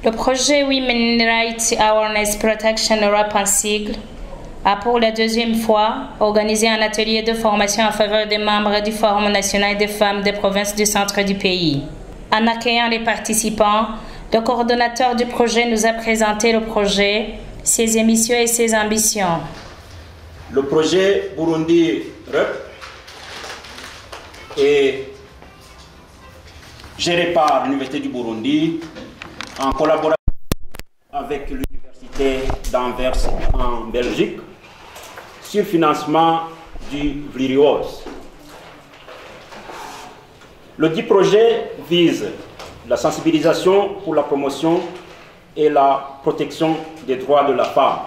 Le projet Women Rights Awareness Protection Europe en sigle a pour la deuxième fois organisé un atelier de formation en faveur des membres du Forum national des femmes des provinces du centre du pays. En accueillant les participants, le coordonnateur du projet nous a présenté le projet, ses émissions et ses ambitions. Le projet Burundi REP est géré par l'Université du Burundi en collaboration avec l'Université d'Anvers en Belgique sur financement du VLIRIOS. Le dit projet vise la sensibilisation pour la promotion et la protection des droits de la femme.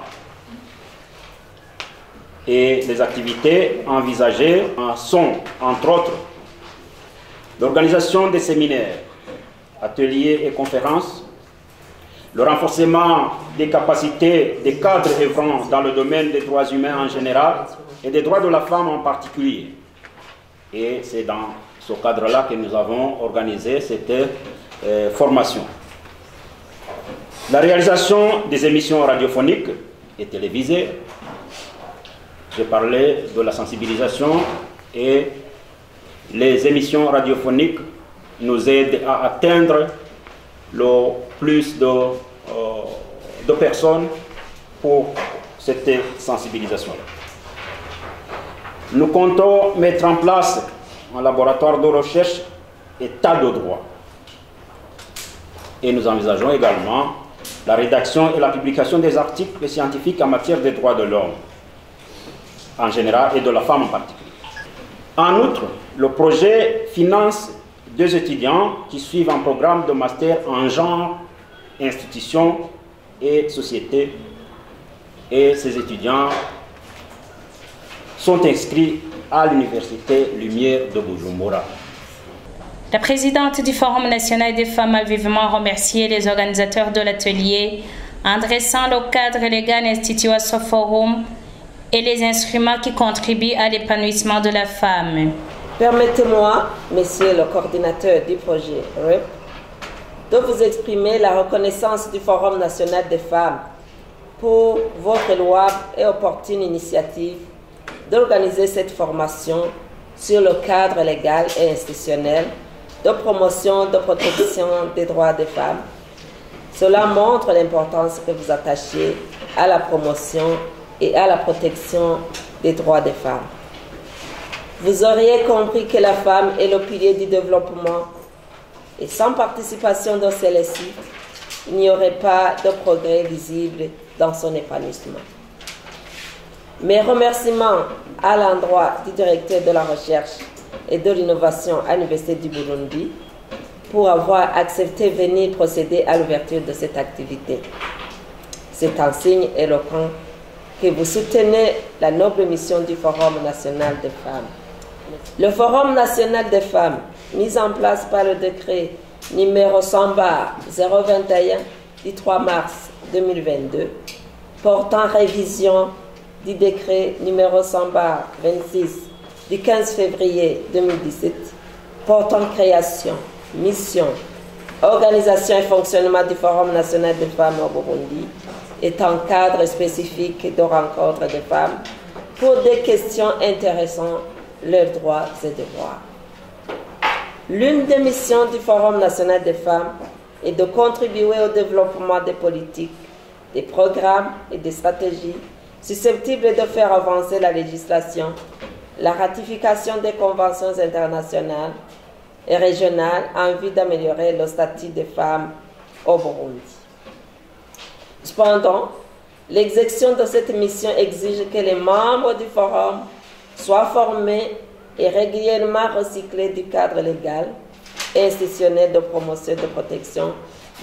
Et les activités envisagées sont, entre autres, l'organisation des séminaires, ateliers et conférences, le renforcement des capacités des cadres œuvrant dans le domaine des droits humains en général et des droits de la femme en particulier. Et c'est dans ce cadre-là que nous avons organisé cette formation. La réalisation des émissions radiophoniques et télévisées. J'ai parlé de la sensibilisation et les émissions radiophoniques nous aident à atteindre le plus de personnes pour cette sensibilisation. Nous comptons mettre en place un laboratoire de recherche état de droit. Et nous envisageons également la rédaction et la publication des articles scientifiques en matière des droits de l'homme en général et de la femme en particulier. En outre, le projet finance 2 étudiants qui suivent un programme de master en genre, institutions et société. Et ces étudiants sont inscrits à l'Université Lumière de Bujumbura. La présidente du Forum national des femmes a vivement remercié les organisateurs de l'atelier en dressant le cadre légal institué à ce forum et les instruments qui contribuent à l'épanouissement de la femme. Permettez-moi, monsieur le coordinateur du projet REP, de vous exprimer la reconnaissance du Forum national des femmes pour votre louable et opportune initiative d'organiser cette formation sur le cadre légal et institutionnel de promotion, de protection des droits des femmes. Cela montre l'importance que vous attachez à la promotion et à la protection des droits des femmes. Vous auriez compris que la femme est le pilier du développement et sans participation de celle-ci, il n'y aurait pas de progrès visible dans son épanouissement. Mes remerciements à l'endroit du directeur de la recherche et de l'innovation à l'Université du Burundi pour avoir accepté de venir procéder à l'ouverture de cette activité. C'est un signe éloquent que vous soutenez la noble mission du Forum national des femmes. Le Forum national des femmes, mis en place par le décret numéro 100/021 du 3 mars 2022, portant révision du décret numéro 100/26 du 15 février 2017, portant création, mission, organisation et fonctionnement du Forum national des femmes au Burundi, est un cadre spécifique de rencontre des femmes pour des questions intéressant leurs droits et devoirs. L'une des missions du Forum national des femmes est de contribuer au développement des politiques, des programmes et des stratégies susceptibles de faire avancer la législation, la ratification des conventions internationales et régionales en vue d'améliorer le statut des femmes au Burundi. Cependant, l'exécution de cette mission exige que les membres du Forum soient formés et régulièrement recyclés du cadre légal et institutionnel de promotion et de protection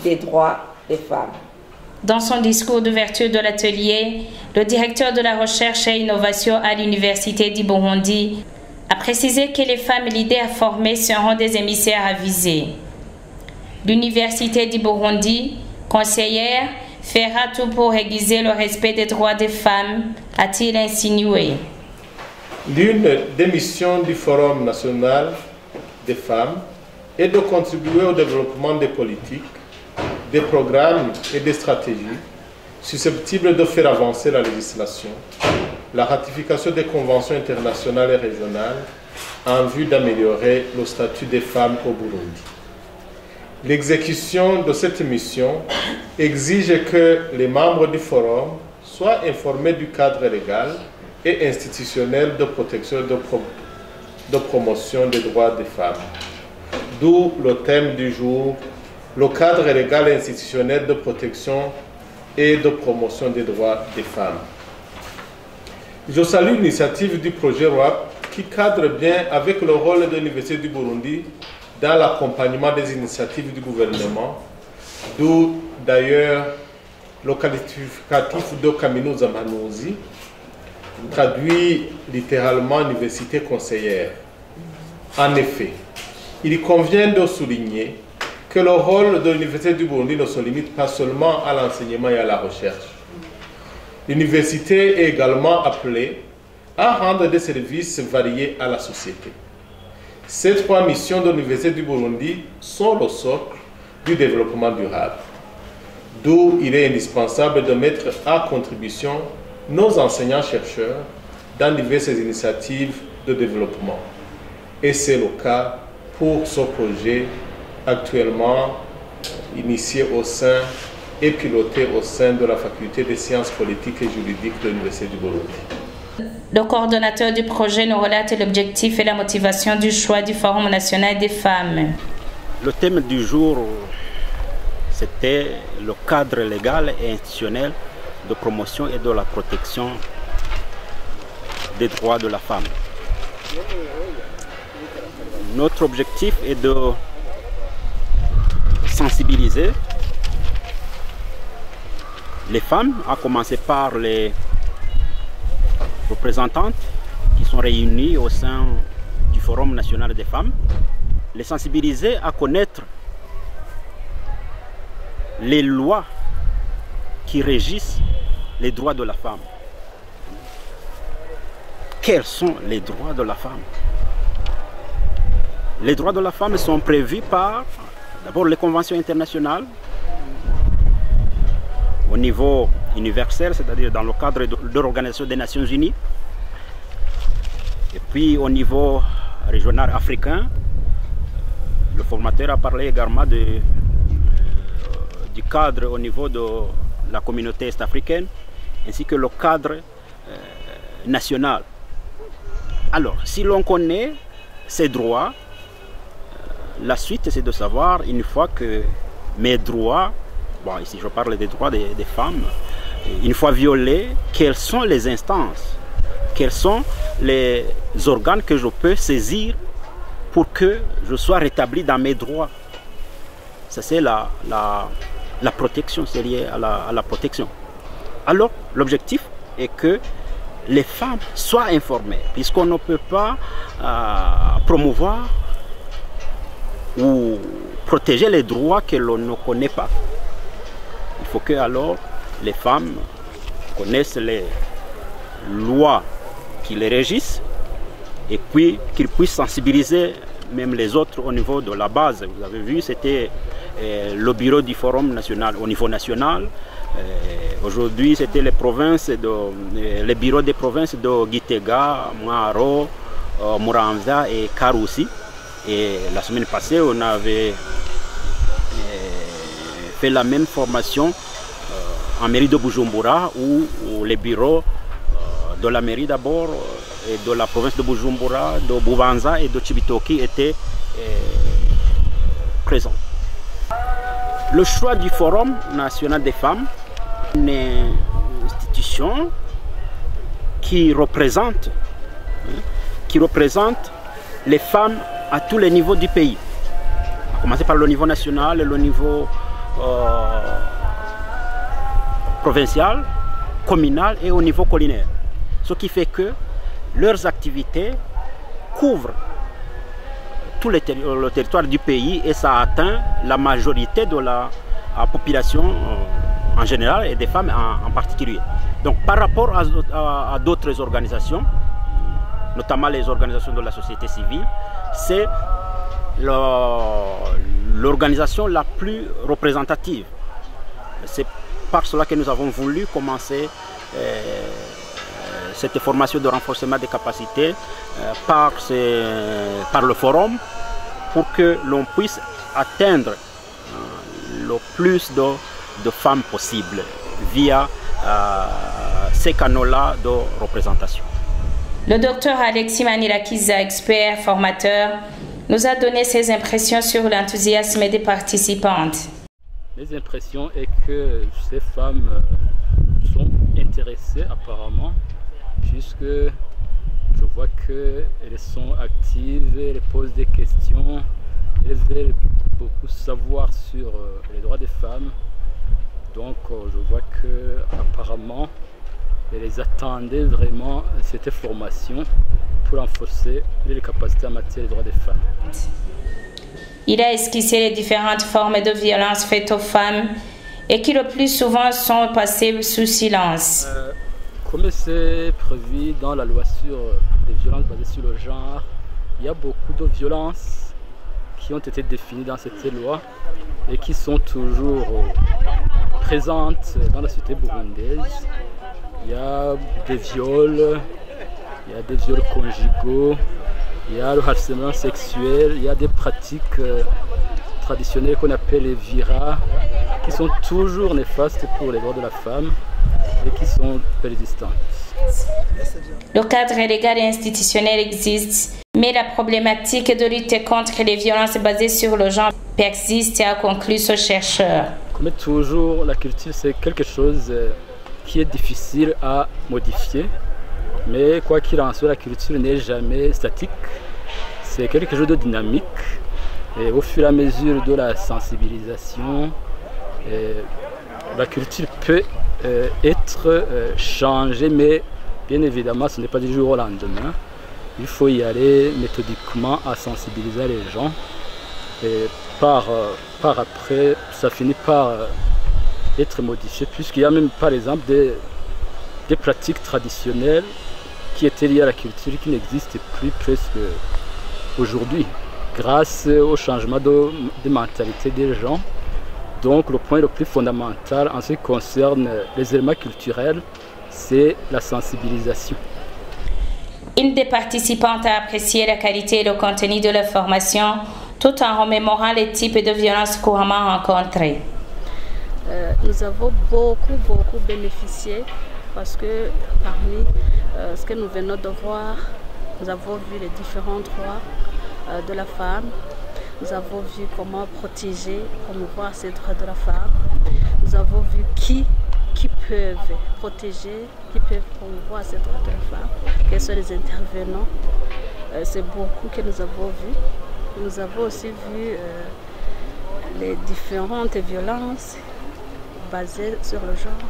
des droits des femmes. Dans son discours d'ouverture de l'atelier, le directeur de la recherche et innovation à l'Université du Burundi a précisé que les femmes l'idée à former seront des émissaires avisés. L'Université du Burundi, conseillère, fera tout pour aiguiser le respect des droits des femmes, a-t-il insinué. L'une des missions du Forum national des femmes est de contribuer au développement des politiques, des programmes et des stratégies susceptibles de faire avancer la législation, la ratification des conventions internationales et régionales en vue d'améliorer le statut des femmes au Burundi. L'exécution de cette mission exige que les membres du forum soient informés du cadre légal et institutionnel de protection et de promotion des droits des femmes. D'où le thème du jour, le cadre légal et institutionnel de protection et de promotion des droits des femmes. Je salue l'initiative du projet ROAP qui cadre bien avec le rôle de l'Université du Burundi dans l'accompagnement des initiatives du gouvernement, d'où d'ailleurs le qualificatif de Kaminuza Manuzi, traduit littéralement université conseillère. En effet, il convient de souligner que le rôle de l'Université du Burundi ne se limite pas seulement à l'enseignement et à la recherche. L'université est également appelée à rendre des services variés à la société. Ces trois missions de l'Université du Burundi sont le socle du développement durable, d'où il est indispensable de mettre à contribution nos enseignants-chercheurs dans diverses initiatives de développement. Et c'est le cas pour ce projet actuellement initié au sein et piloté au sein de la Faculté des sciences politiques et juridiques de l'Université du Burundi. Le coordonnateur du projet nous relate l'objectif et la motivation du choix du Forum national des femmes. Le thème du jour, c'était le cadre légal et institutionnel de promotion et de la protection des droits de la femme. Notre objectif est de sensibiliser les femmes, à commencer par les représentantes qui sont réunies au sein du Forum national des femmes, les sensibiliser à connaître les lois qui régissent les droits de la femme. Quels sont les droits de la femme? Les droits de la femme sont prévus par d'abord les conventions internationales au niveau universel, c'est-à-dire dans le cadre de l'Organisation des Nations Unies, et puis au niveau régional africain. Le formateur a parlé également du cadre au niveau de la communauté est-africaine, ainsi que le cadre national. Alors, si l'on connaît ces droits, la suite c'est de savoir, une fois que mes droits, bon ici je parle des droits des femmes, une fois violés, quelles sont les instances, quels sont les organes que je peux saisir pour que je sois rétabli dans mes droits. Ça c'est la protection, c'est lié à la protection. Alors l'objectif est que les femmes soient informées, puisqu'on ne peut pas promouvoir ou protéger les droits que l'on ne connaît pas. Il faut que alors les femmes connaissent les lois qui les régissent et puis qu'ils puissent sensibiliser même les autres au niveau de la base. Vous avez vu, c'était le bureau du Forum national au niveau national. Aujourd'hui, c'était les bureaux des provinces de Gitega, Mwaro, Muramvya et Karusi. Et la semaine passée, on avait fait la même formation en mairie de Bujumbura, où les bureaux de la mairie d'abord et de la province de Bujumbura, de Bubanza et de Chibitoki étaient présents. Le choix du Forum national des femmes, une institution qui représente les femmes à tous les niveaux du pays, à commencer par le niveau national et le niveau provincial, communal et au niveau collinaire. Ce qui fait que leurs activités couvrent tout le territoire du pays et ça atteint la majorité de la population en général et des femmes en particulier. Donc par rapport à d'autres organisations, notamment les organisations de la société civile, c'est l'organisation la plus représentative C'est par cela que nous avons voulu commencer cette formation de renforcement des capacités par le forum pour que l'on puisse atteindre le plus de femmes possible via ces canaux-là de représentation. Le docteur Alexis Manilakiza, expert formateur, nous a donné ses impressions sur l'enthousiasme des participantes. Les impressions est que ces femmes sont intéressées apparemment, puisque je vois qu'elles sont actives, elles posent des questions, elles veulent beaucoup savoir sur les droits des femmes. Donc je vois qu'apparemment elles attendaient vraiment cette formation pour renforcer les capacités en matière des droits des femmes. Il a esquissé les différentes formes de violence faites aux femmes et qui le plus souvent sont passées sous silence. Comme c'est prévu dans la loi sur les violences basées sur le genre, il y a beaucoup de violences qui ont été définies dans cette loi et qui sont toujours présentes dans la société burundaise. Il y a des viols, il y a des viols conjugaux, il y a le harcèlement sexuel, il y a des pratiques traditionnelles qu'on appelle les viras, qui sont toujours néfastes pour les droits de la femme et qui sont persistantes. Le cadre légal et institutionnel existe, mais la problématique de lutter contre les violences basées sur le genre persiste, a conclu ce chercheur. Comme toujours, la culture c'est quelque chose qui est difficile à modifier, mais quoi qu'il en soit, la culture n'est jamais statique, c'est quelque chose de dynamique et au fur et à mesure de la sensibilisation, la culture peut être changée, mais bien évidemment ce n'est pas du jour au lendemain. Il faut y aller méthodiquement à sensibiliser les gens et par après ça finit par être modifié, puisqu'il y a même par exemple des pratiques traditionnelles qui étaient liées à la culture qui n'existent plus presque aujourd'hui grâce au changement de mentalité des gens. Donc le point le plus fondamental en ce qui concerne les éléments culturels, c'est la sensibilisation. Une des participantes a apprécié la qualité et le contenu de la formation tout en remémorant les types de violences couramment rencontrées. Nous avons beaucoup bénéficié parce que parmi ce que nous venons de voir, nous avons vu les différents droits de la femme. Nous avons vu comment protéger, promouvoir ces droits de la femme. Nous avons vu qui peuvent protéger, qui peuvent promouvoir ces droits de la femme, quels sont les intervenants. C'est beaucoup que nous avons vu. Nous avons aussi vu les différentes violences basées sur le genre.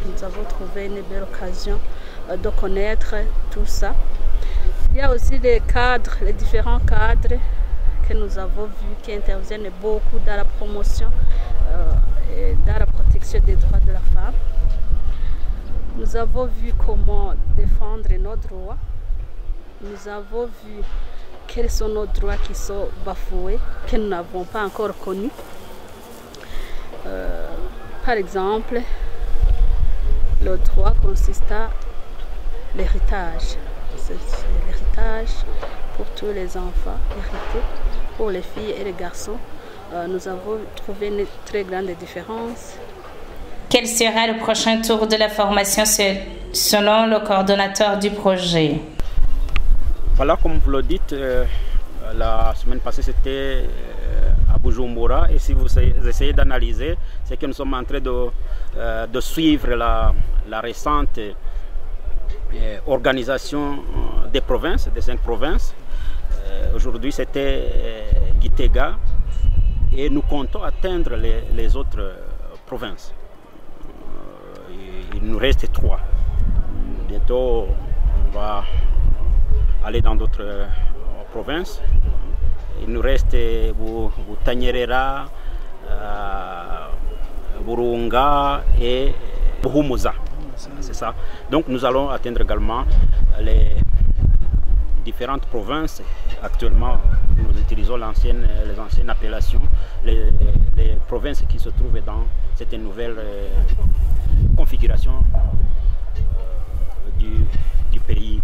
Nous avons trouvé une belle occasion de connaître tout ça. Il y a aussi les cadres, les différents cadres que nous avons vus qui interviennent beaucoup dans la promotion et dans la protection des droits de la femme. Nous avons vu comment défendre nos droits. Nous avons vu quels sont nos droits qui sont bafoués, que nous n'avons pas encore connus. Par exemple, le droit consiste à l'héritage. C'est l'héritage pour tous les enfants, hérités, pour les filles et les garçons. Nous avons trouvé une très grande différence. Quel sera le prochain tour de la formation selon le coordonnateur du projet? Voilà, comme vous le dites, la semaine passée c'était à Bujumbura, et si vous essayez d'analyser, c'est que nous sommes en train de suivre la récente organisation des provinces, des 5 provinces. Aujourd'hui c'était Gitega, et nous comptons atteindre les autres provinces. Il nous reste 3. Bientôt on va aller dans d'autres provinces. Il nous reste Butanyerera, Burunga et Buhumuza. C'est ça. Donc nous allons atteindre également les différentes provinces. Actuellement, nous utilisons les anciennes appellations, les les provinces qui se trouvent dans cette nouvelle configuration du pays.